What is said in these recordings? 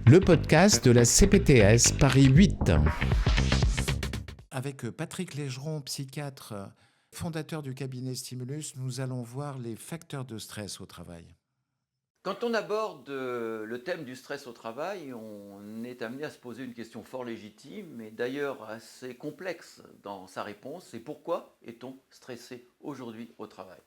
Le podcast de la CPTS Paris 8. Avec Patrick Légeron, psychiatre, fondateur du cabinet Stimulus, nous allons voir les facteurs de stress au travail. Quand on aborde le thème du stress au travail, on est amené à se poser une question fort légitime, mais d'ailleurs assez complexe dans sa réponse. C'est pourquoi est-on stressé aujourd'hui au travail?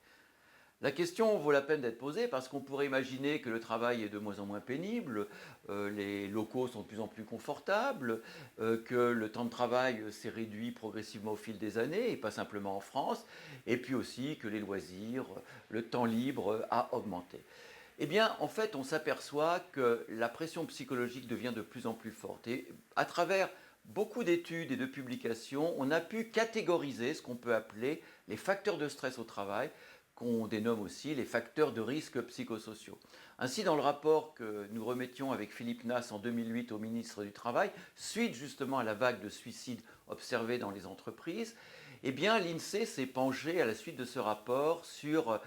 La question vaut la peine d'être posée parce qu'on pourrait imaginer que le travail est de moins en moins pénible, les locaux sont de plus en plus confortables, que le temps de travail s'est réduit progressivement au fil des années, et pas simplement en France, et puis aussi que les loisirs, le temps libre a augmenté. Eh bien, en fait, on s'aperçoit que la pression psychologique devient de plus en plus forte. Et à travers beaucoup d'études et de publications, on a pu catégoriser ce qu'on peut appeler les facteurs de stress au travail, qu'on dénomme aussi les facteurs de risque psychosociaux. Ainsi, dans le rapport que nous remettions avec Philippe Nass en 2008 au ministre du Travail, suite justement à la vague de suicides observée dans les entreprises, eh bien, l'INSEE s'est penché à la suite de ce rapport sur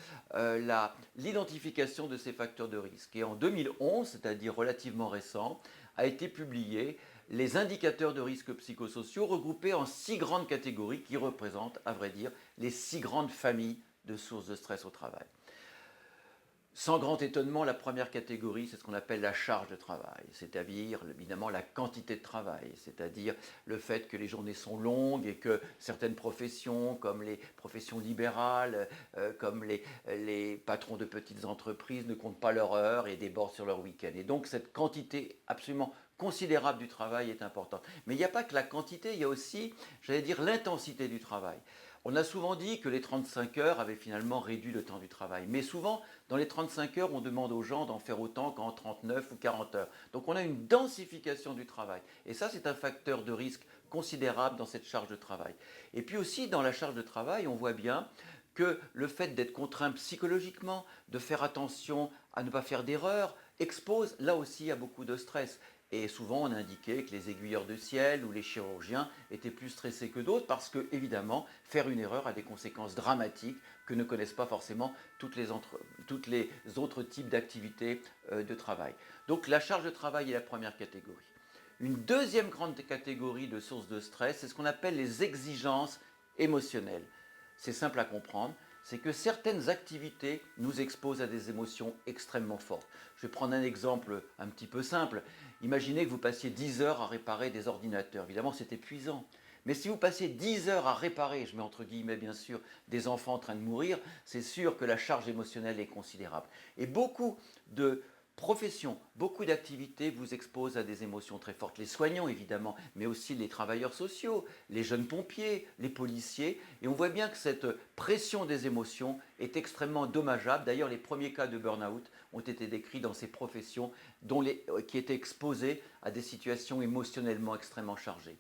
l'identification de ces facteurs de risque. Et en 2011, c'est-à-dire relativement récent, a été publié les indicateurs de risque psychosociaux regroupés en 6 grandes catégories qui représentent, à vrai dire, les 6 grandes familles de sources de stress au travail. Sans grand étonnement, la première catégorie, c'est ce qu'on appelle la charge de travail, c'est-à-dire évidemment la quantité de travail, c'est-à-dire le fait que les journées sont longues et que certaines professions, comme les professions libérales, comme les patrons de petites entreprises, ne comptent pas leurs heures et débordent sur leur week-end. Et donc cette quantité absolument considérable du travail est importante. Mais il n'y a pas que la quantité, il y a aussi, j'allais dire, l'intensité du travail. On a souvent dit que les 35 heures avaient finalement réduit le temps du travail. Mais souvent, dans les 35 heures, on demande aux gens d'en faire autant qu'en 39 ou 40 heures. Donc on a une densification du travail. Et ça, c'est un facteur de risque considérable dans cette charge de travail. Et puis aussi, dans la charge de travail, on voit bien que le fait d'être contraint psychologiquement, de faire attention à ne pas faire d'erreurs, expose là aussi à beaucoup de stress. Et souvent, on a indiqué que les aiguilleurs de ciel ou les chirurgiens étaient plus stressés que d'autres parce que, évidemment, faire une erreur a des conséquences dramatiques que ne connaissent pas forcément toutes les autres types d'activités de travail. Donc, la charge de travail est la première catégorie. Une deuxième grande catégorie de sources de stress, c'est ce qu'on appelle les exigences émotionnelles. C'est simple à comprendre, c'est que certaines activités nous exposent à des émotions extrêmement fortes. Je vais prendre un exemple un petit peu simple. Imaginez que vous passiez 10 heures à réparer des ordinateurs. Évidemment, c'est épuisant. Mais si vous passez 10 heures à réparer, je mets entre guillemets bien sûr, des enfants en train de mourir, c'est sûr que la charge émotionnelle est considérable. Et beaucoup de professions, beaucoup d'activités vous exposent à des émotions très fortes. Les soignants évidemment, mais aussi les travailleurs sociaux, les jeunes pompiers, les policiers. Et on voit bien que cette pression des émotions est extrêmement dommageable. D'ailleurs, les premiers cas de burn-out ont été décrits dans ces professions qui étaient exposées à des situations émotionnellement extrêmement chargées.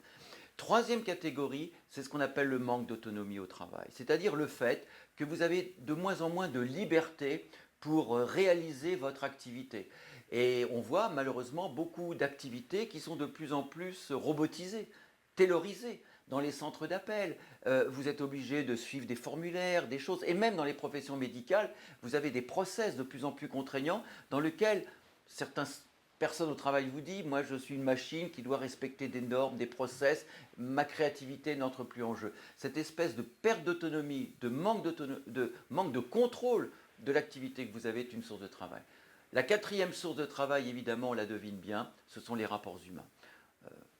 Troisième catégorie, c'est ce qu'on appelle le manque d'autonomie au travail, c'est-à-dire le fait que vous avez de moins en moins de liberté pour réaliser votre activité. Et on voit malheureusement beaucoup d'activités qui sont de plus en plus robotisées, taylorisées dans les centres d'appel. Vous êtes obligé de suivre des formulaires, des choses, et même dans les professions médicales, vous avez des process de plus en plus contraignants dans lesquels certains personne au travail vous dit, moi je suis une machine qui doit respecter des normes, des process, ma créativité n'entre plus en jeu. Cette espèce de perte d'autonomie, de manque de contrôle de l'activité que vous avez est une source de travail. La quatrième source de travail, évidemment, on la devine bien, ce sont les rapports humains.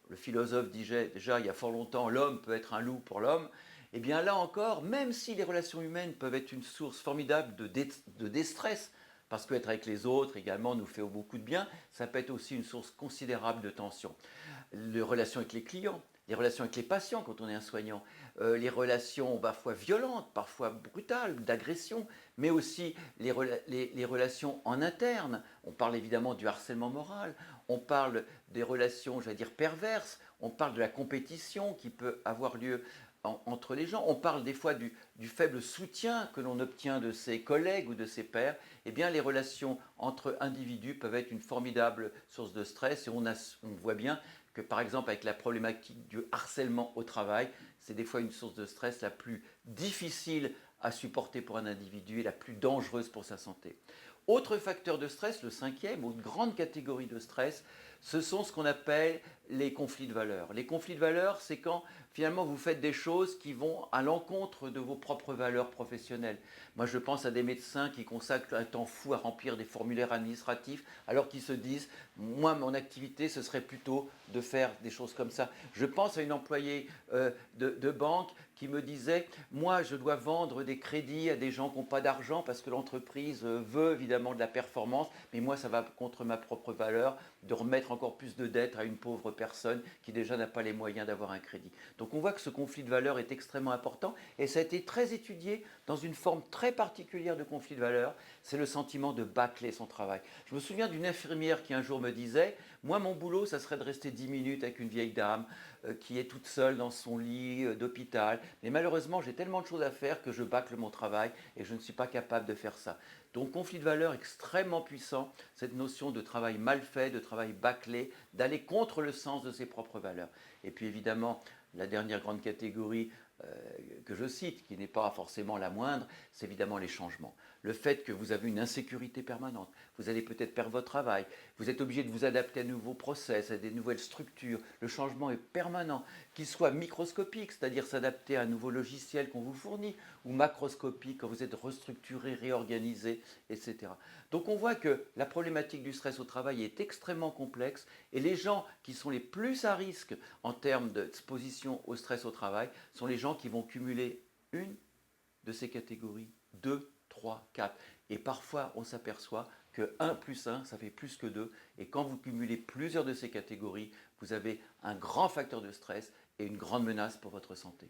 Le philosophe disait déjà il y a fort longtemps, l'homme peut être un loup pour l'homme. Et bien là encore, même si les relations humaines peuvent être une source formidable de déstress, parce qu'être avec les autres également nous fait beaucoup de bien, ça peut être aussi une source considérable de tension. Les relations avec les clients, les relations avec les patients quand on est un soignant, les relations parfois violentes, parfois brutales, d'agression, mais aussi les relations en interne. On parle évidemment du harcèlement moral, on parle des relations, j'allais dire, perverses, on parle de la compétition qui peut avoir lieu entre les gens, on parle des fois du faible soutien que l'on obtient de ses collègues ou de ses pairs. Eh bien, les relations entre individus peuvent être une formidable source de stress et on voit bien que par exemple avec la problématique du harcèlement au travail, c'est des fois une source de stress la plus difficile à supporter pour un individu et la plus dangereuse pour sa santé. Autre facteur de stress, le cinquième, ou une grande catégorie de stress, ce sont ce qu'on appelle les conflits de valeurs. Les conflits de valeurs, c'est quand finalement vous faites des choses qui vont à l'encontre de vos propres valeurs professionnelles. Moi, je pense à des médecins qui consacrent un temps fou à remplir des formulaires administratifs, alors qu'ils se disent, moi, mon activité, ce serait plutôt de faire des choses comme ça. Je pense à une employée de banque qui me disait, moi, je dois vendre des crédits à des gens qui n'ont pas d'argent parce que l'entreprise veut évidemment de la performance, mais moi, ça va contre ma propre valeur de remettre encore plus de dettes à une pauvre personne qui déjà n'a pas les moyens d'avoir un crédit. Donc on voit que ce conflit de valeurs est extrêmement important et ça a été très étudié dans une forme très particulière de conflit de valeurs, c'est le sentiment de bâcler son travail. Je me souviens d'une infirmière qui un jour me disait, moi mon boulot ça serait de rester 10 minutes avec une vieille dame qui est toute seule dans son lit d'hôpital, mais malheureusement j'ai tellement de choses à faire que je bâcle mon travail et je ne suis pas capable de faire ça. Donc conflit de valeurs extrêmement puissant, cette notion de travail mal fait, de travail bâclé, d'aller contre le sens de ses propres valeurs. Et puis évidemment, la dernière grande catégorie que je cite, qui n'est pas forcément la moindre, c'est évidemment les changements. Le fait que vous avez une insécurité permanente, vous allez peut-être perdre votre travail, vous êtes obligé de vous adapter à de nouveaux process, à des nouvelles structures, le changement est permanent, qu'il soit microscopique, c'est-à-dire s'adapter à un nouveau logiciel qu'on vous fournit, ou macroscopique quand vous êtes restructuré, réorganisé, etc. Donc on voit que la problématique du stress au travail est extrêmement complexe et les gens qui sont les plus à risque en termes d'exposition au stress au travail sont les gens qui vont cumuler une de ces catégories, 2, 3, 4. Et parfois, on s'aperçoit que 1 plus 1, ça fait plus que 2. Et quand vous cumulez plusieurs de ces catégories, vous avez un grand facteur de stress et une grande menace pour votre santé.